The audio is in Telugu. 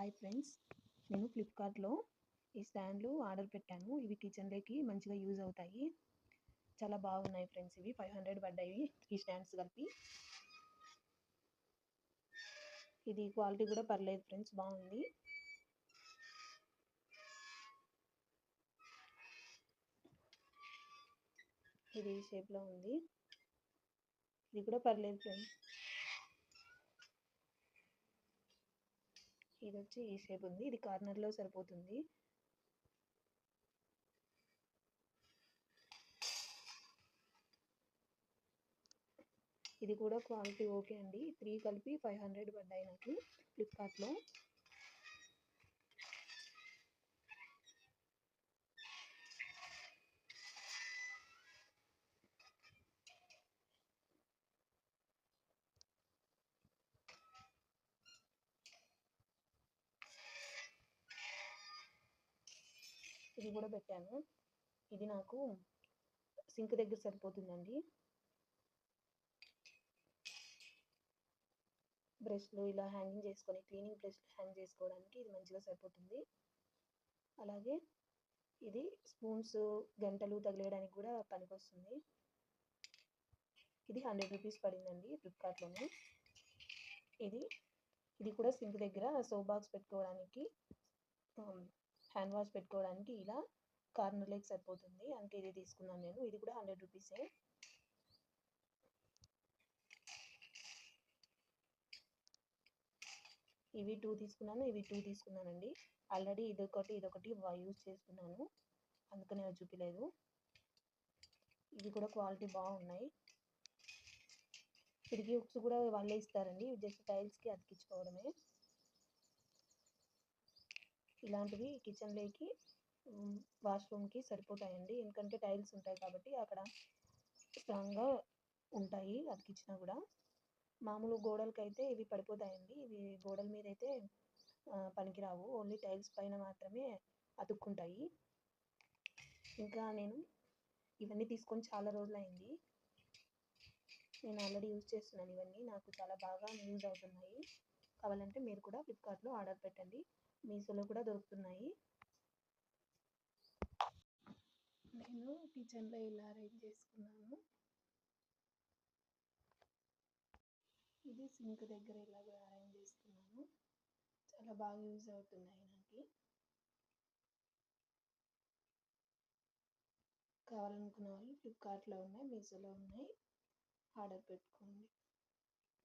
హాయ్ ఫ్రెండ్స్, నేను ఫ్లిప్కార్ట్లో ఈ స్టాండ్లు ఆర్డర్ పెట్టాను. ఇవి కిచెన్లోకి మంచిగా యూజ్ అవుతాయి. చాలా బాగున్నాయి ఫ్రెండ్స్. ఇవి 500 పడ్డాయి ఈ స్టాండ్స్ కలిపి. ఇది క్వాలిటీ కూడా పర్లేదు ఫ్రెండ్స్, బాగుంది. ఇది ఈ షేప్లో ఉంది. ఇది కూడా పర్లేదు ఫ్రెండ్స్. ఇది వచ్చి ఈ షేప్ ఉంది. ఇది కార్నర్లో సరిపోతుంది. ఇది కూడా క్వాలిటీ ఓకే అండి. 3 కలిపి 500 పడ్డాయి నాకు ఫ్లిప్కార్ట్లో. ఇది కూడా పెట్టాను. ఇది నాకు సింక్ దగ్గర సరిపోతుందండి. బ్రష్లు ఇలా హ్యాంగింగ్ చేసుకొని, క్లీనింగ్ బ్రష్లు హ్యాంగ్ చేసుకోవడానికి ఇది మంచిగా సరిపోతుంది. అలాగే ఇది స్పూన్స్, గంటలు తగిలేయడానికి కూడా పనికొస్తుంది. ఇది 100 రూపీస్ పడిందండి ఫ్లిప్కార్ట్లోనే. ఇది కూడా సింక్ దగ్గర సోప్ బాక్స్ పెట్టుకోవడానికి, హ్యాండ్ వాష్ పెట్టుకోవడానికి ఇలా కార్నర్లోకి సరిపోతుంది. అందుకే ఇది తీసుకున్నాను నేను. ఇది కూడా 100 రూపీసే. ఇవి 2 తీసుకున్నాను, ఇవి 2 తీసుకున్నానండి. ఆల్రెడీ ఇదొకటి యూజ్ చేస్తున్నాను, అందుకనే అది చూపించలేదు. ఇవి కూడా క్వాలిటీ బాగున్నాయి. తిరిగి హుక్స్ కూడా వాళ్ళే ఇస్తారండి, జస్ట్ టైల్స్కి అతికించుకోవడమే. ఇలాంటివి కిచెన్లోకి, వాష్రూమ్కి సరిపోతాయండి. ఎందుకంటే టైల్స్ ఉంటాయి కాబట్టి అక్కడ స్ట్రాంగ్గా ఉంటాయి అతికించినా కూడా. మామూలు గోడలకైతే ఇవి పడిపోతాయండి. ఇవి గోడల మీద అయితే పనికిరావు, ఓన్లీ టైల్స్ పైన మాత్రమే అతుక్కుంటాయి. ఇంకా నేను ఇవన్నీ తీసుకొని చాలా రోజులైంది. నేను ఆల్రెడీ యూజ్ చేస్తున్నాను ఇవన్నీ. నాకు చాలా బాగా యూజ్ అవుతున్నాయి. కావాలంటే మీరు కూడా ఫ్లిప్కార్ట్లో ఆర్డర్ పెట్టండి. మీషోలో కూడా దొరుకుతున్నాయి. నేను కిచెన్లో ఇలా అరేంజ్ చేసుకున్నాను. ఇది సింక్ దగ్గర ఇలా కూడా అరేంజ్ చేసుకున్నాను. చాలా బాగా యూజ్ అవుతున్నాయి నాకు. కావాలనుకున్న వాళ్ళు ఫ్లిప్కార్ట్లో ఉన్నాయి, మీషోలో ఉన్నాయి, ఆర్డర్ పెట్టుకోండి.